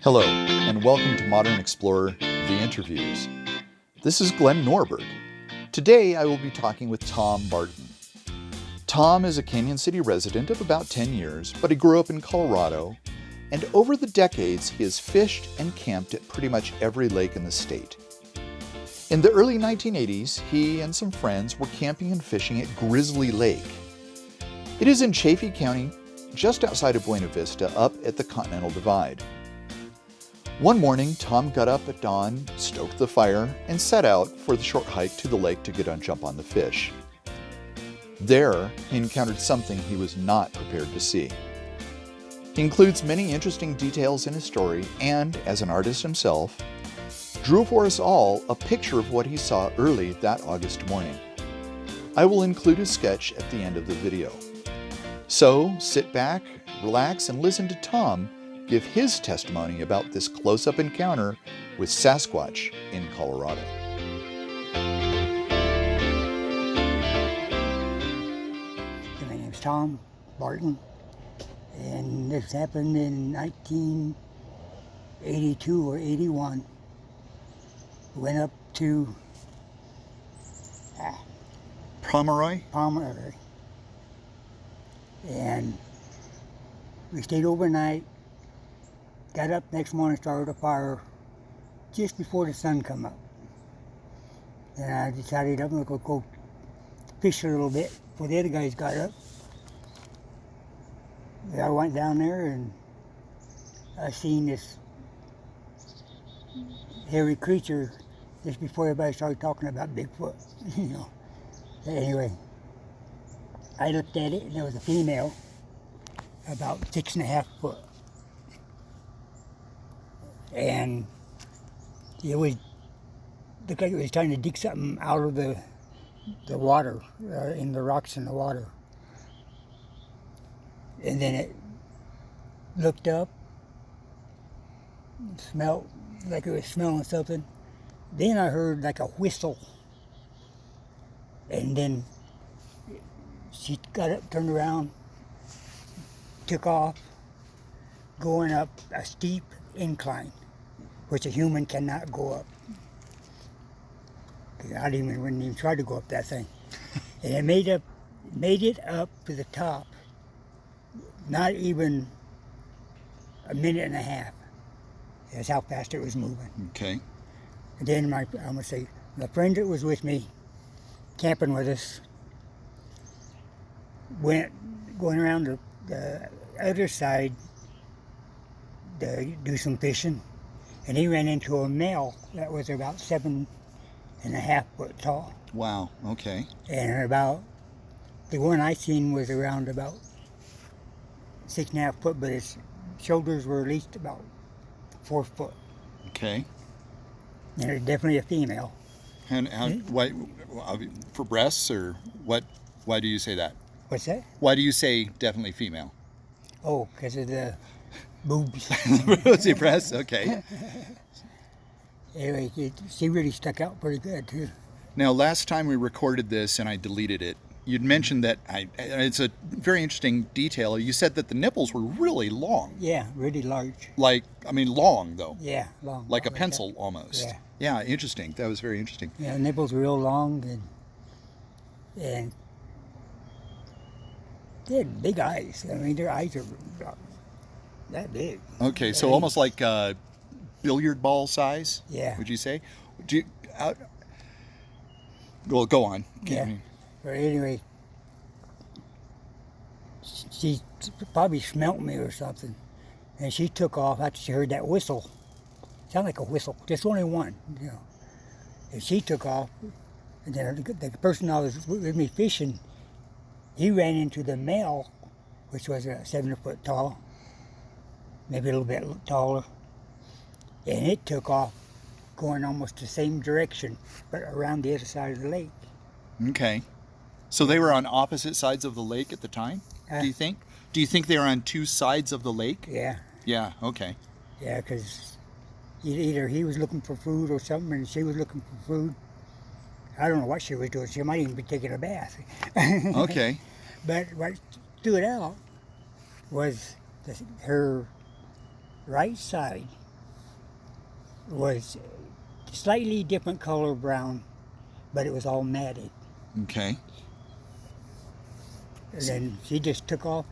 Hello, and welcome to Modern Explorer, The Interviews. This is Glenn Norberg. Today I will be talking with Tom Barton. Tom is a Cañon City resident of about 10 years, but he grew up in Colorado, and over the decades he has fished and camped at pretty much every lake in the state. In the early 1980s, he and some friends were camping and fishing at Grizzly Lake. It is in Chaffee County, just outside of Buena Vista, up at the Continental Divide. One morning, Tom got up at dawn, stoked the fire, and set out for the short hike to the lake to get a jump on the fish. There, he encountered something he was not prepared to see. He includes many interesting details in his story and, as an artist himself, drew for us all a picture of what he saw early that August morning. I will include a sketch at the end of the video. So, sit back, relax, and listen to Tom give his testimony about this close-up encounter with Sasquatch in Colorado. My name's Tom Barton, and this happened in 1982 or 81. Went up to Pomeroy? Pomeroy, and we stayed overnight. Got up next morning, started a fire just before the sun come up. And I decided I'm gonna go fish a little bit before the other guys got up. And I went down there and I seen this hairy creature just before everybody started talking about Bigfoot, you know. Anyway, I looked at it and there was a female about 6.5 foot. And it was, looked like it was trying to dig something out of the water, in the rocks in the water. And then it looked up, smelled like it was smelling something. Then I heard like a whistle. And then she got up, turned around, took off, going up a steep incline, which a human cannot go up. I wouldn't even try to go up that thing. And it made it up to the top, not even a minute and a half. That's how fast it was moving. Okay. And then my friend that was with me, camping with us, going around the other side to do some fishing, and he ran into a male that was about 7.5 foot tall. Wow, okay. And about, the one I seen was around about 6.5 foot, but his shoulders were at least about 4 foot. Okay. And it's definitely a female. And why, for breasts, or what? Why do you say that? What's that? Why do you say definitely female? Oh, because of the boobs. Rosy breasts, okay. Anyway, she really stuck out pretty good too. Now, last time we recorded this and I deleted it, you'd mentioned that, it's a very interesting detail, you said that the nipples were really long. Yeah, really large. Long though. Yeah, long. Like a pencil almost. Yeah. Yeah, interesting. That was very interesting. Yeah, nipples were real long, and they had big eyes. I mean, their eyes are that big. Okay, so almost like billiard ball size? Yeah. Would you say? Well, go on. Yeah. But anyway, she probably smelt me or something, and she took off after she heard that whistle. Sounded like a whistle, just only one, you know. And she took off, and then the person I was with me fishing, he ran into the male, which was 7 foot tall, maybe a little bit taller, and it took off going almost the same direction, but around the other side of the lake. Okay. So they were on opposite sides of the lake at the time, do you think? Do you think they were on two sides of the lake? Yeah. Yeah, okay. Yeah, because either he was looking for food or something, and she was looking for food. I don't know what she was doing. She might even be taking a bath. Okay. But what stood out was her right side was slightly different color brown, but it was all matted. Okay. And then she just took off,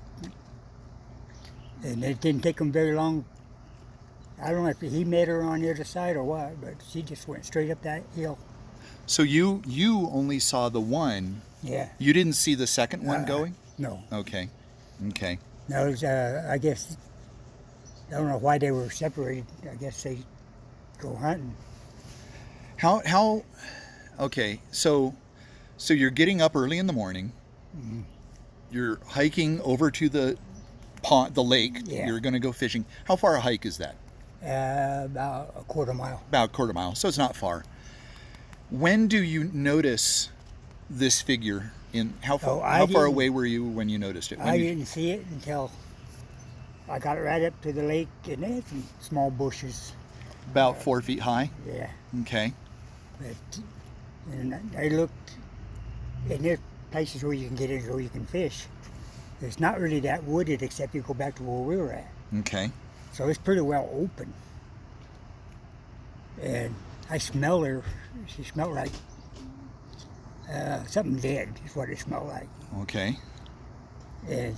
and it didn't take him very long. I don't know if he met her on the other side or what, but she just went straight up that hill. So you only saw the one. Yeah. You didn't see the second one going? No. Okay. Okay. No, it was, I guess, I don't know why they were separated. I guess they go hunting. How okay, so you're getting up early in the morning. Mm-hmm. You're hiking over to the pond, the lake. Yeah. You're going to go fishing. How far a hike is that? About a quarter mile. About a quarter mile, so it's not far. When do you notice this figure? How far away were you when you noticed it? I didn't see it until I got right up to the lake, and they had some small bushes. About 4 feet high? Yeah. Okay. But, and I looked, and there's places where you can get in where you can fish. It's not really that wooded except you go back to where we were at. Okay. So it's pretty well open. And I smelled her. She smelled like something dead is what it smelled like. Okay. And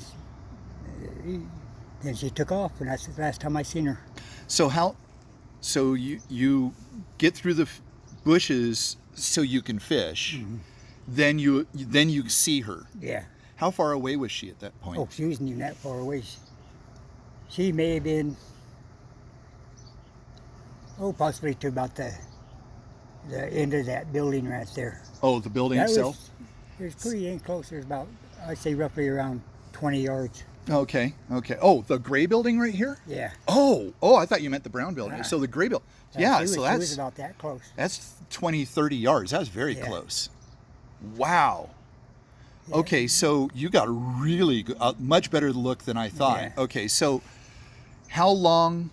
then she took off, and that's the last time I seen her. So you get through the bushes so you can fish. Mm-hmm. Then you see her. Yeah. How far away was she at that point? Oh, she wasn't even that far away. She may have been, possibly to about the end of that building right there. Oh, the building itself? It was pretty close. It was about, I'd say roughly around 20 yards. Okay. Oh, the gray building right here? Yeah. Oh, I thought you meant the brown building. So the gray building. Yeah, she was about that close. That's 20, 30 yards. That was very close. Wow. Yeah. Okay, so you got a really good, much better look than I thought. Yeah. Okay, so how long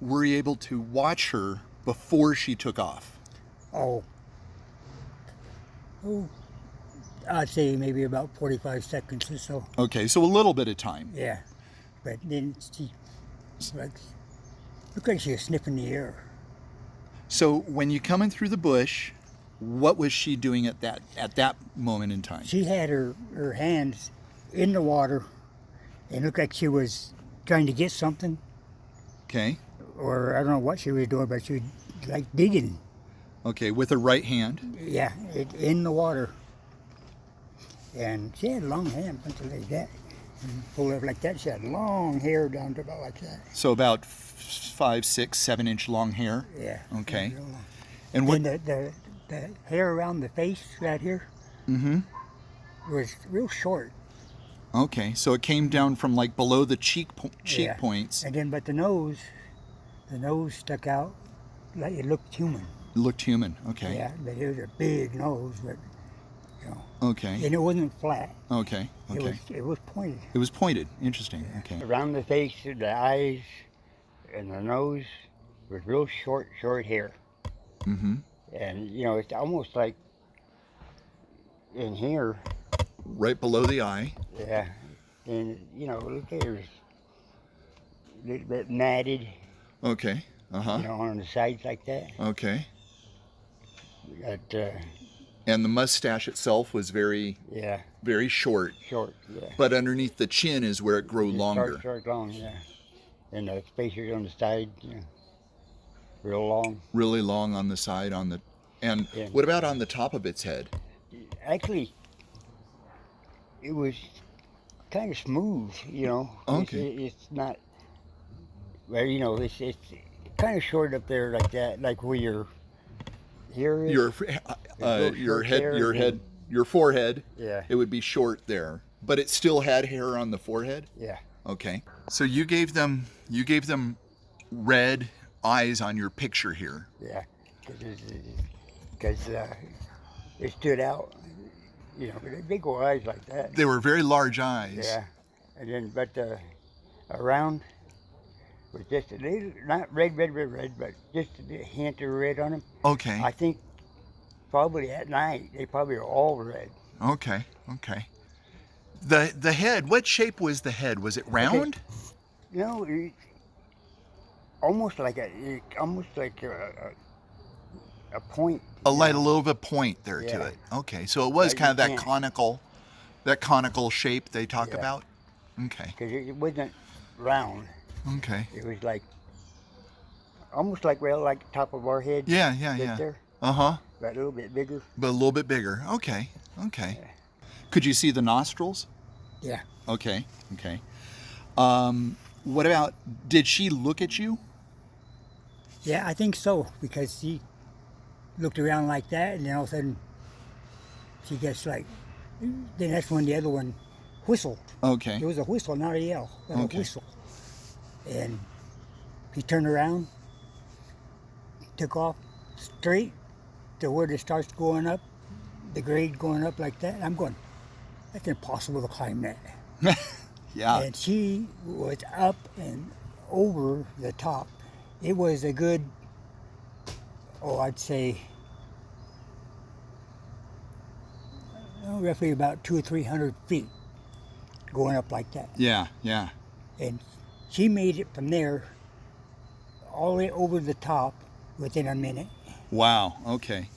were you able to watch her before she took off? Oh, I'd say maybe about 45 seconds or so. Okay, so a little bit of time. Yeah, but then she looked like she was sniffing the air. So when you come in through the bush, what was she doing at that moment in time? She had her hands in the water, and looked like she was trying to get something. Okay. Or I don't know what she was doing, but she was like digging. Okay, with her right hand? Yeah, in the water. And she had long hair, something like that. And pulled up like that. She had long hair down to about like that. So about 5, 6, 7 inch long hair? Yeah. Okay. And what? And the hair around the face right here was real short. Okay, so it came down from like below the cheek points. And then, but the nose stuck out like it looked human. It looked human, okay. Yeah, but it was a big nose, but Okay. And it wasn't flat. Okay. It was pointed. It was pointed. Interesting. Yeah. Okay. Around the face, the eyes, and the nose was real short hair. Mm-hmm. And it's almost like in here. Right below the eye. Yeah. And look there's a little bit matted. Okay. On the sides like that. Okay. But, and the mustache itself was very short. Short, yeah. But underneath the chin is where it grew longer. Short, long, yeah. And the spacers on the side, real long. Really long on the side, and what about on the top of its head? Actually, it was kind of smooth, Okay. It's not, well, it's kind of short up there like that, like where your hair is. Your forehead. Yeah. It would be short there, but it still had hair on the forehead. Yeah. Okay. So you gave them red eyes on your picture here. Yeah, because it stood out. Big old eyes like that. They were very large eyes. Yeah, and then but around was just a little, not red, but just a hint of red on them. Okay. I think probably at night they probably are all red. Okay. The head. What shape was the head? Was it round? Okay. almost like a point. A little bit of point there to Yeah. it. Okay, so it was Like kind of you that conical shape they talk Yeah. about. Okay. Because it wasn't round. Okay. It was like almost like the top of our head. Yeah. There, Uh-huh. but a little bit bigger. But a little bit bigger. Okay. Could you see the nostrils? Yeah. Okay. What about, did she look at you? Yeah, I think so, because she looked around like that, and then all of a sudden she gets like, then that's when the other one whistled. Okay. It was a whistle, not a yell, but Okay. a whistle. And he turned around, took off straight to where it starts going up, the grade going up like that. I'm going, that's impossible to climb that. Yeah. And she was up and over the top. It was a good, I'd say, roughly about 200 or 300 feet going up like that. Yeah. And she made it from there all the way over the top within a minute. Wow. Okay.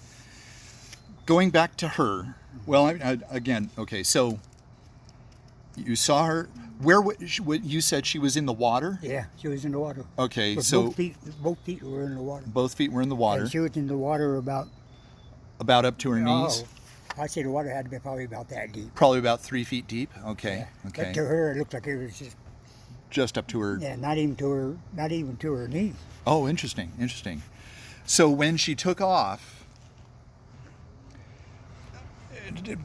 Going back to her. Well, again, okay. So you saw her. Where you said she was in the water? Yeah, she was in the water. Okay, But so both feet were in the water. both feet were in the water. And she was in the water about About up to her knees. I'd say the water had to be probably about that deep. Probably about 3 feet deep. Okay. But to her, it looked like it was Just up to her. yeah, not even to her knees. Oh, interesting. So when she took off,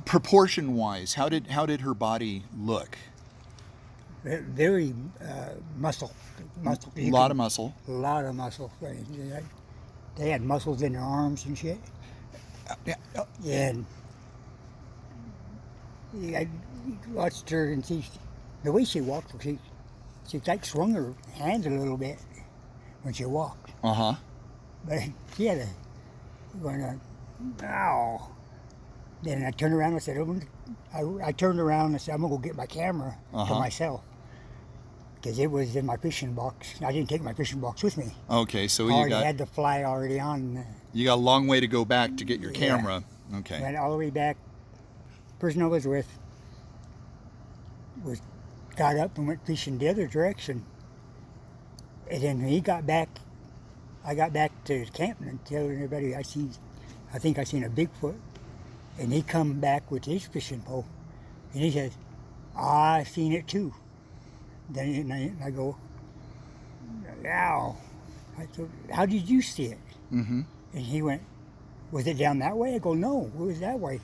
proportion-wise, how did her body look? Very muscle. A lot of muscle. A lot of muscle. They had muscles in their arms and shit. Yeah. And I watched her, and the way she walked, she like swung her hands a little bit when she walked. Uh-huh. But she had ow. Then I turned around and I said, I turned around and said, I'm going to go get my camera to myself. Because it was in my fishing box. I didn't take my fishing box with me. Okay, so I already had the fly already on. You got a long way to go back to get your camera. Okay. Went all the way back. Person I was with got up and went fishing the other direction. And then when he got back, I got back to the camp and told everybody I think I seen a Bigfoot. And he come back with his fishing pole. And he says, I seen it too. Then I go, ow. I said, how did you see it? Mm-hmm. And he went, was it down that way? I go, no, it was that way.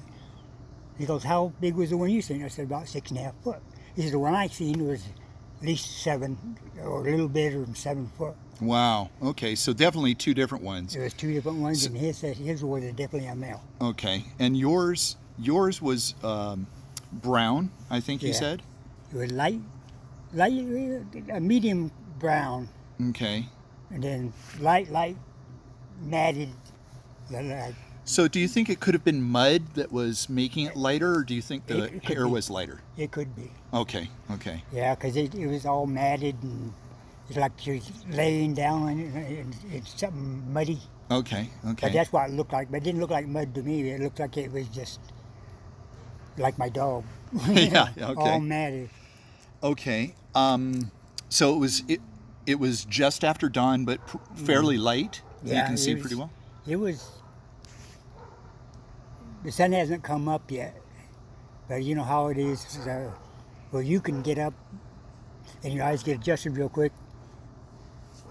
He goes, how big was the one you seen? I said, about 6.5 foot. He said, the one I seen was at least 7, or a little bit or 7 foot. Wow. Okay, so definitely two different ones. There was 2 different ones, and his was definitely a male. Okay, and yours was brown, I think you said? It was light, a medium brown, Okay. and then light matted. So do you think it could have been mud that was making it lighter, or do you think the It could hair be. was lighter? It could be. Okay. Yeah, because it was all matted, and it's like she was laying down and it's something muddy. Okay. But that's what it looked like. But it didn't look like mud to me. It looked like it was just like my dog. Yeah, okay. All matted. Okay. So it was just after dawn, but fairly light. Yeah, you can see pretty well. It was. The sun hasn't come up yet, but you know how it is. Well, you can get up, and your eyes get adjusted real quick,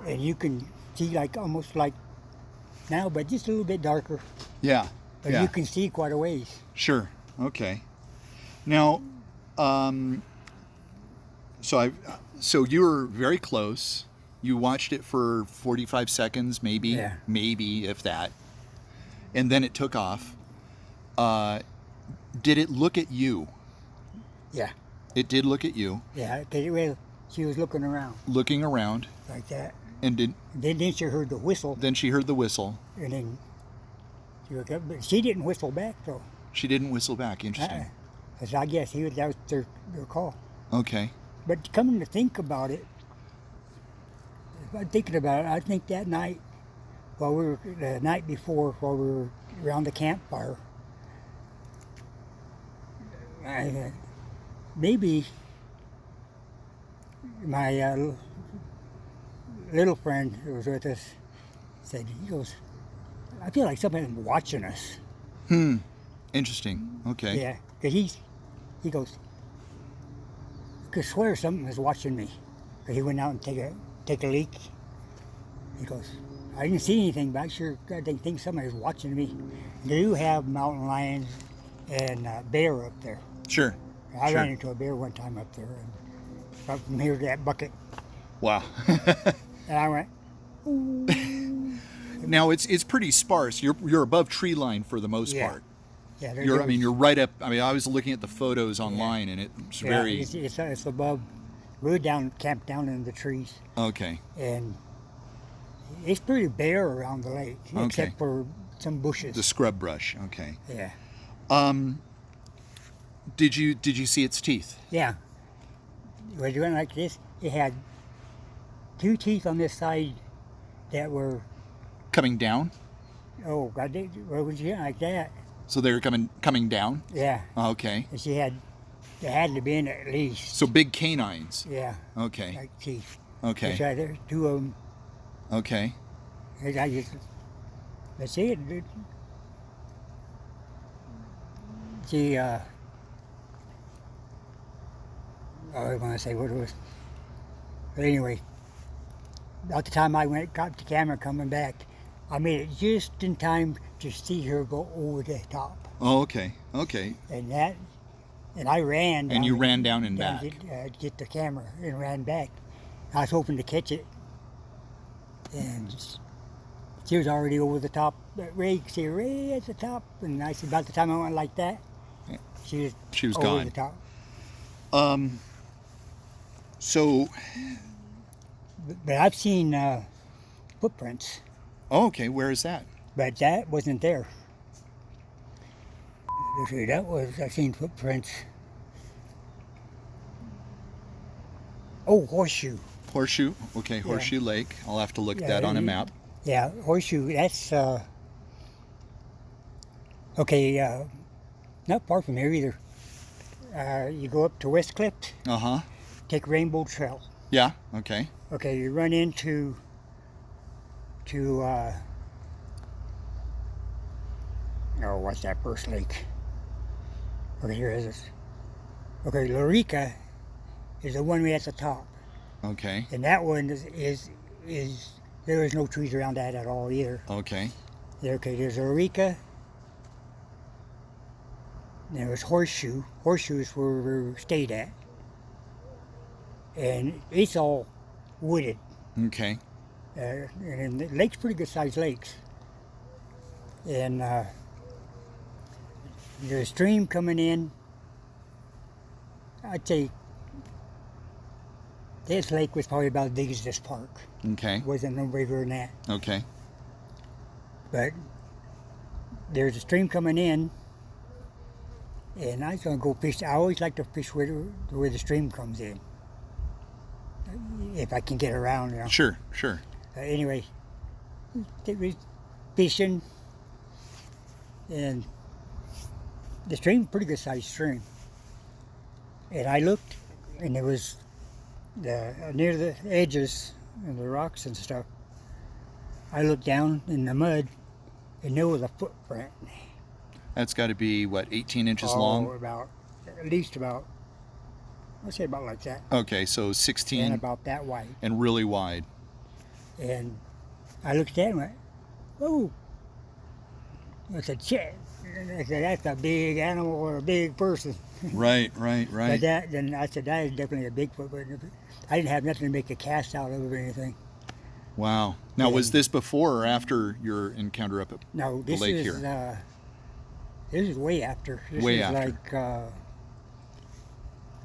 and you can see almost like now, but just a little bit darker. Yeah. But you can see quite a ways. Sure. Okay. Now, so you were very close. You watched it for 45 seconds, maybe if that, and then it took off. Did it look at you? Yeah. It did look at you. Yeah, because she was looking around. Looking around. Like that. And then she heard the whistle. Then she heard the whistle. And then she looked up, but she didn't whistle back though. She didn't whistle back. Interesting. Because I guess that was their call. Okay. But coming to think about it, I'm thinking about it. I think that night, the night before, while we were around the campfire, maybe my little friend who was with us said, he goes, I feel like somebody's watching us. Interesting. Okay. Yeah, because he goes, I could swear something was watching me. Because he went out and take a leak. He goes, I didn't see anything, but I think somebody was watching me. They do have mountain lions and bear up there. Sure. I ran into a bear one time up there, and up from here to that bucket. Wow. And I went, ooh. Now it's pretty sparse. You're above tree line for the most part. Yeah, You're right up. I mean, I was looking at the photos online, and it's very. It's above. We're camped down in the trees. Okay. And it's pretty bare around the lake, except for some bushes. The scrub brush. Okay. Yeah. Did you see its teeth? Yeah. When you went like this, it had 2 teeth on this side that were coming down. Oh God! Where was you like that? So they were coming down. Yeah. Okay. And they had to be in at least. So big canines. Yeah. Okay. Like teeth. Okay. There's 2 of them. Okay. Let's see it. See, I want to say what it was. But anyway, about the time I got the camera coming back, I made it just in time to see her go over the top. Oh, okay. Okay. And I ran. And you ran down and back. back. Get the camera and ran back. I was hoping to catch it. And she was already over the top. Ray at the top. And I said, about the time I went like that, she was over gone. the top. So. But I've seen footprints. Oh, okay. Where is that? But that wasn't there. I've seen footprints. Oh, Horseshoe. Horseshoe. Okay, Horseshoe Lake. I'll have to look that on a map. Yeah, Horseshoe. That's okay. Not far from here either. You go up to West Cliff. Take Rainbow Trail. Yeah. Okay. Okay, you run into what's that first lake? Okay, here it is. Okay, Larica is the one way at the top. Okay. And that one is there is no trees around that at all either. Okay. Okay, there's Larica. There was Horseshoe. Horseshoe is where we stayed at. And it's all wooded. Okay. And the lake's pretty good sized lakes. And there's a stream coming in. I'd say this lake was probably about as big as this park. Okay. It wasn't no bigger than that. Okay. But there's a stream coming in, and I was going to go fish. I always like to fish where the stream comes in, if I can get around. You know? Sure. Anyway, it was fishing, and the stream, pretty good sized stream. And I looked, and it was near the edges and the rocks and stuff. I looked down in the mud, and there was a footprint. That's got to be, what, 18 inches long? At least about, I'd say about like that. Okay, so 16. And about that wide. And really wide. And I looked at it and went, oh. I said, shit. I said, that's a big animal or a big person. Right. But then I said, that is definitely a Bigfoot. But I didn't have nothing to make a cast out of it or anything. Wow. Now, was this before or after your encounter up at the lake here? This is way after. This way is after. Like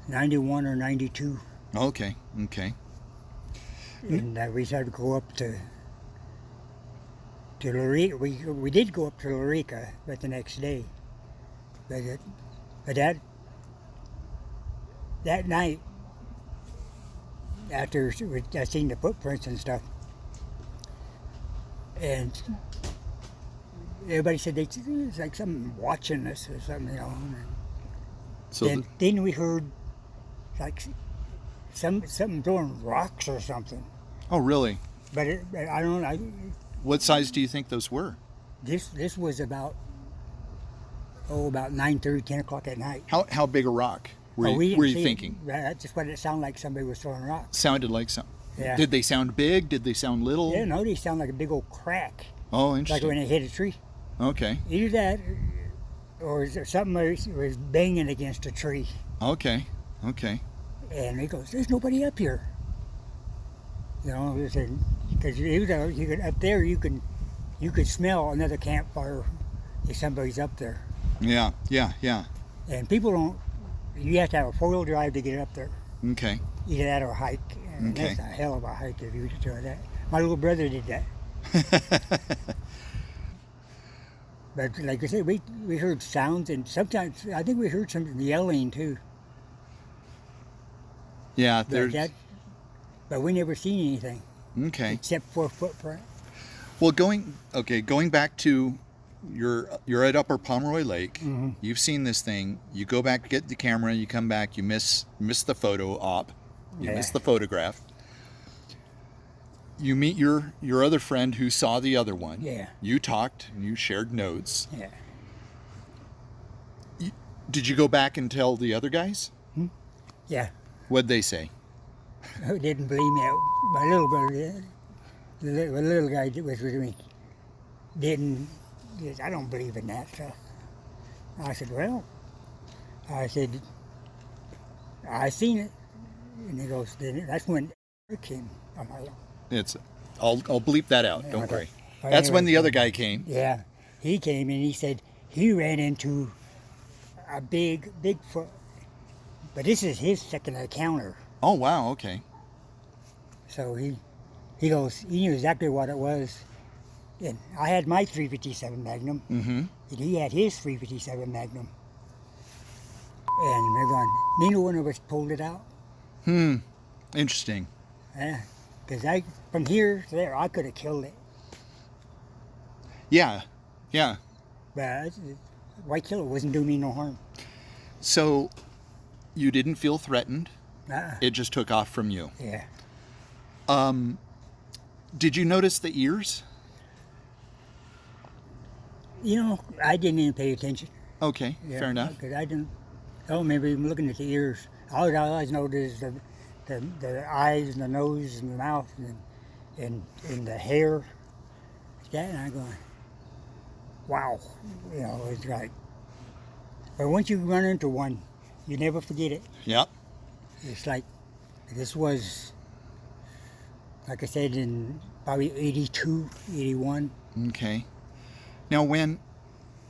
91 or 92. Okay. And we decided to go up to Larica. We did go up to Larica, but the next day. But that night, after I seen the footprints and stuff, And everybody said it's like something watching us or something, you know. So Then we heard like something throwing rocks or something. oh, really? But I don't know. What size do you think those were? This was about 9:30, 10 o'clock at night. How big a rock were We didn't you see it. thinking? That's just what it sounded like. Somebody was throwing rocks. Sounded like some. Yeah. Did they sound big? Did they sound little? Yeah, no, they sound like a big old crack, Oh, like interesting. when it hit a tree. Okay. Either that, or is there something was banging against a tree. Okay. Okay. And he goes, "There's nobody up here." You know, because you could up there, you could smell another campfire if somebody's up there. Yeah. Yeah. Yeah. And people don't. You have to have a 4-wheel drive to get up there. Okay. Either that or hike. And Okay. That's a hell of a hike if you do that. My little brother did that. But like I said, we heard sounds, and sometimes I think we heard some yelling too. Yeah. But, There's. but we never seen anything Okay. except for a footprint. Well, going back to you're at Upper Pomeroy Lake. Mm-hmm. You've seen this thing. You go back, get the camera. You come back. You miss the photo op. You Yeah. miss the photograph. You meet your other friend who saw the other one. Yeah. You talked and you shared notes. Yeah. Did you go back and tell the other guys? Yeah. What'd they say? Who didn't believe me? My little brother did. The little guy that was with me didn't. He said, "I don't believe in that stuff." I said, "Well," I said, "I seen it." And he goes, "Then that's when it came." I'm like, It's. I'll bleep that out. Don't Okay. worry. But That's when anyway, the other guy came. yeah, he came and he said he ran into a big Bigfoot, but this is his second encounter. Oh wow. Okay. So he goes, he knew exactly what it was. And I had my 357 Magnum, Mm-hmm. and he had his 357 Magnum. And we're going, neither one of us pulled it out. Interesting. Yeah, because from here to there, I could have killed it. Yeah. Yeah. But white killer wasn't doing me no harm. So you didn't feel threatened. Uh-uh. It just took off from you. Yeah. Did you notice the ears? You know, I didn't even pay attention. Okay, Yeah, fair enough. Because I don't remember even looking at the ears. All I always noticed is the eyes and the nose and the mouth and the hair. Like that, and I'm going, wow. You know, it's like, but once you run into one, you never forget it. Yep. It's like, this was, like I said, in probably 82, 81. Okay. Now, when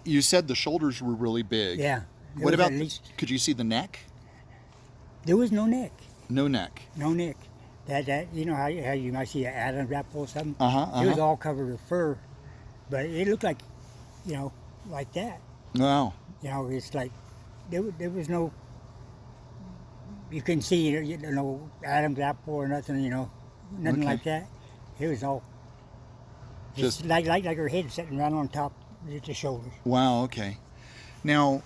you said the shoulders were really big, Yeah. what about? At least, Could you see the neck? there was no neck. No neck. No neck. That you know how you might see an Adam's apple or something? Uh-huh, It was uh-huh. all covered with fur, but it looked like, you know, like that. Wow. You know, it's like there was no. You couldn't see no Adam's apple or nothing. You know, nothing Okay. like that. It was all Just- just like her head sitting right on top of the shoulders. Wow. Okay. Now,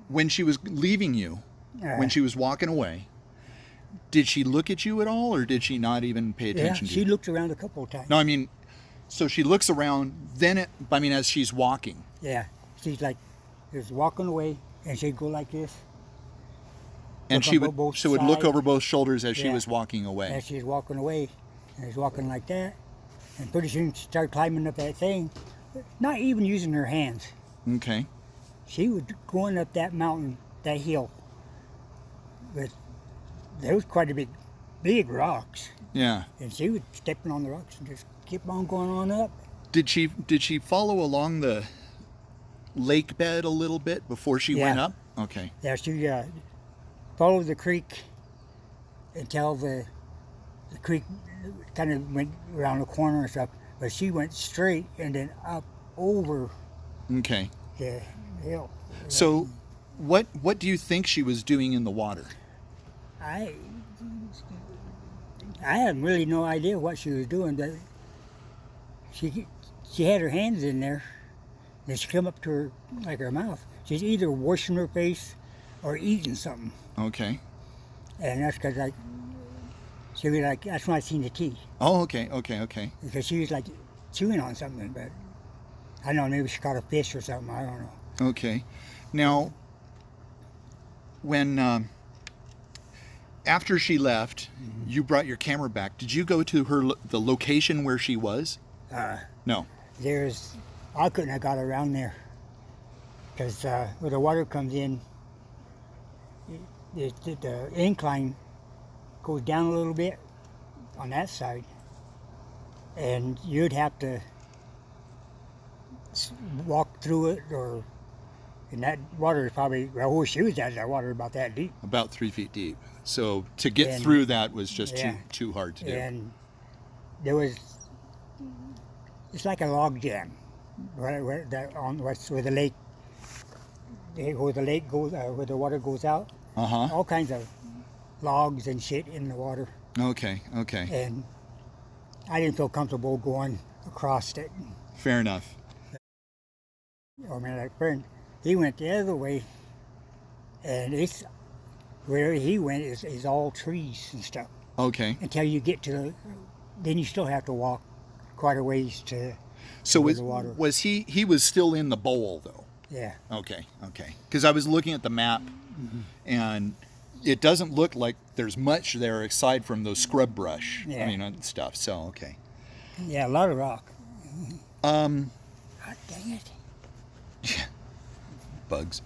when she was leaving you, when she was walking away, did she look at you at all, or did she not even pay Yeah, attention to she you? looked around a couple of times. No, I mean, so she looks around. Then as she's walking. Yeah, she's like, just walking away, and she'd go like this. And Look she on would, both so would look sides. over both shoulders as she Yeah. was walking away. As she's walking away, and she's walking like that, and pretty soon she started climbing up that thing, not even using her hands. Okay. She was going up that mountain, that hill. But there was quite a big rocks, Yeah. and she was stepping on the rocks and just kept on going on up. Did she follow along the lake bed a little bit before she went Yeah. up? Okay. Yeah, she followed the creek until the creek kind of went around the corner and stuff, but she went straight and then up over Okay. the hill. So, what do you think she was doing in the water? I have really no idea what she was doing, but she had her hands in there, and she come up to her, like her mouth. She's either washing her face or eating something. Okay. And that's because, like, she was like, that's when I seen the teeth. Oh, okay. Because she was like chewing on something, but I don't know, maybe she caught a fish or something, I don't know. Okay. Now, when, after she left, you brought your camera back. Did you go to the location where she was? No. I couldn't have got around there. Because where the water comes in, the incline goes down a little bit on that side, and you'd have to walk through it, and that water is probably, well, where she was at, that water about that deep. About 3 feet deep. So to get through that was just too hard to do. And there was, it's like a log jam, where the lake, goes, where the water goes out. All kinds of logs and shit in the water. Okay. And I didn't feel comfortable going across it. Fair enough. Oh man, that friend, he went the other way, and it's where he went is all trees and stuff. Okay. Until you get to then you still have to walk quite a ways to. So the water. Was he was still in the bowl though? Yeah. Okay. Because I was looking at the map, and it doesn't look like there's much there aside from those scrub brush. Yeah. And stuff. So okay. Yeah, a lot of rock. God dang it. Bugs.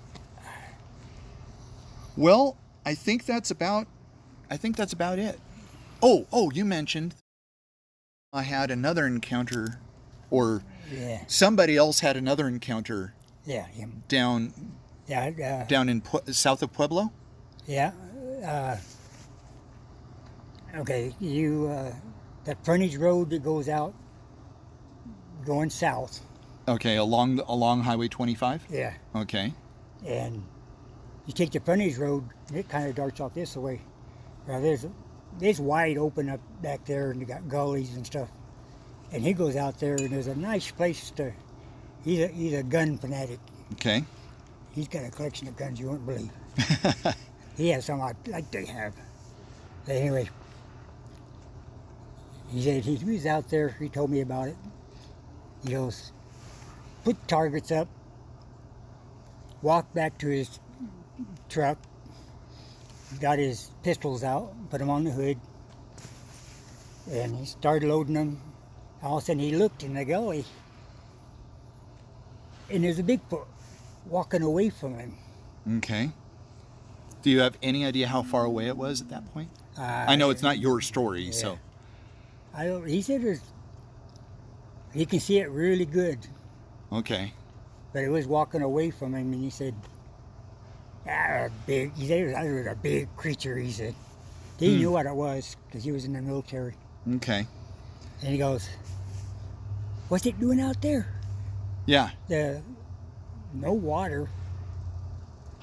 Well, I think that's about it. Oh, you mentioned I had another encounter, or somebody else had another encounter. Yeah, him. Down in south of Pueblo. Yeah. Okay, that frontage road that goes out, going south. Okay, along Highway 25? Yeah. Okay. And you take the frontage road, and it kind of darts off this way. Now there's wide open up back there, and you got gullies and stuff. And he goes out there, and there's a nice place to. He's a gun fanatic. Okay. He's got a collection of guns you won't believe. He has some I'd like to have. But anyway, he said he was out there. He told me about it. He goes, put targets up, walked back to his truck, got his pistols out, put them on the hood, and he started loading them. All of a sudden he looked in the gully, and there's a Bigfoot walking away from him. Okay. Do you have any idea how far away it was at that point? I know it's not your story, so. He said he can see it really good. Okay. But it was walking away from him, and he said, he said it was a big creature, he said. He knew what it was, because he was in the military. Okay. And he goes, what's it doing out there? Yeah. No water.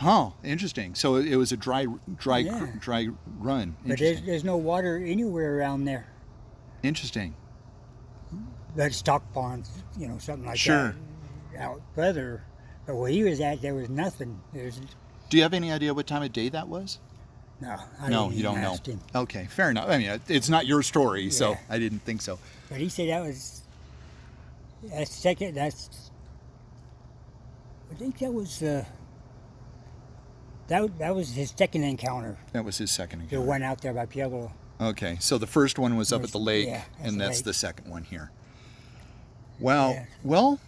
Oh, interesting. So it was a dry run. But there's no water anywhere around there. Interesting. But stock ponds, something like Sure. that. Out further. But where he was at, there was nothing. Do you have any idea what time of day that was? No. No, you don't know. Him. Okay, fair enough. I mean, it's not your story, so I didn't think so. But he said I think that was that was his second encounter. That was his second The encounter. one out there by Pueblo. Okay, so the first one was up at the lake, and that's the second one here. Wow. Yeah. Well,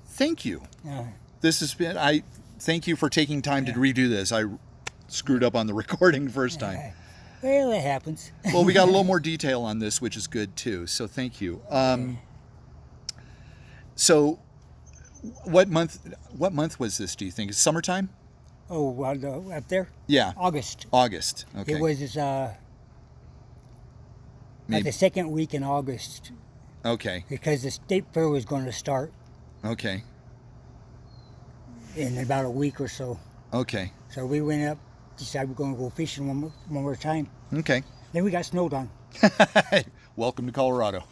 thank you. This has been. I thank you for taking time to redo this. I screwed up on the recording first time. Well, it happens. Well, we got a little more detail on this, which is good too. So thank you. So, what month was this? Do you think it's summertime? Oh, up there? Yeah. August. Okay. It was like the second week in August. Okay. Because the state fair was going to start. Okay. In about a week or so. Okay. So we went up, decided we're going to go fishing one more time. Okay. Then we got snowed on. Welcome to Colorado.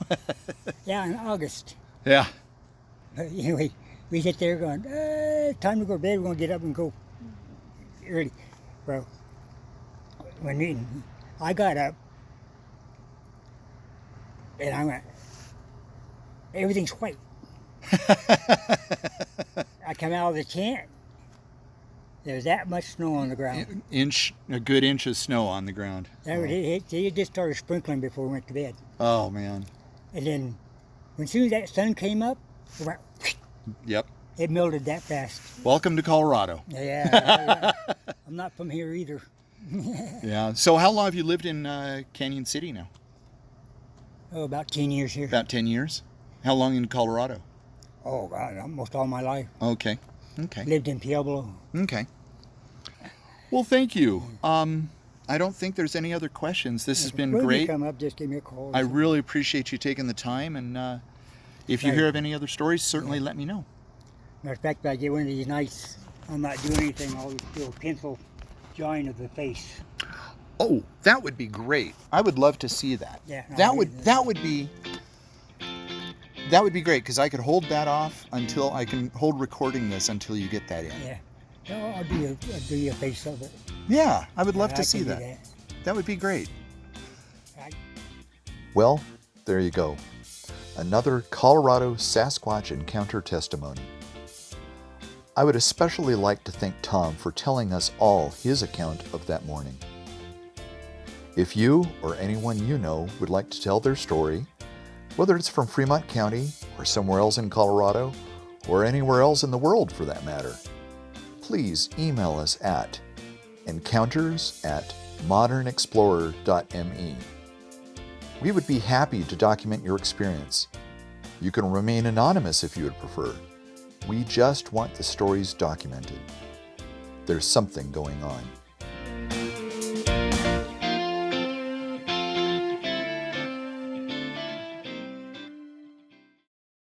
Yeah, in August. Yeah. But anyway, we sit there going, time to go to bed. We're going to get up and go early. Well, I got up, and I went, everything's white. I come out of the tent. There's that much snow on the ground. A good inch of snow on the ground. It just started sprinkling before we went to bed. Oh, man. And then, as soon as that sun came up, it went, yep. It melted that fast. Welcome to Colorado. Yeah. I'm not from here either. Yeah. So how long have you lived in Cañon City now? Oh, about 10 years here. About 10 years? How long in Colorado? Oh, God, almost all my life. Okay. Lived in Pueblo. Okay. Well, thank you. I don't think there's any other questions. This has been great. Come up, just give me a call. I really appreciate you taking the time, and if you hear of any other stories, certainly let me know. Matter of fact, if I get one of these nights, I'm not doing anything, I'll do a pencil drawing of the face. Oh, that would be great. I would love to see that. Yeah. That would be great, because I could hold that off until I can hold recording this until you get that in. Yeah. No, I'll do a face of it. Yeah, I would love to see that. That would be great. Well, there you go. Another Colorado Sasquatch encounter testimony. I would especially like to thank Tom for telling us all his account of that morning. If you or anyone you know would like to tell their story, whether it's from Fremont County or somewhere else in Colorado or anywhere else in the world for that matter, please email us at encounters@modernexplorer.me. We would be happy to document your experience. You can remain anonymous if you would prefer. We just want the stories documented. There's something going on.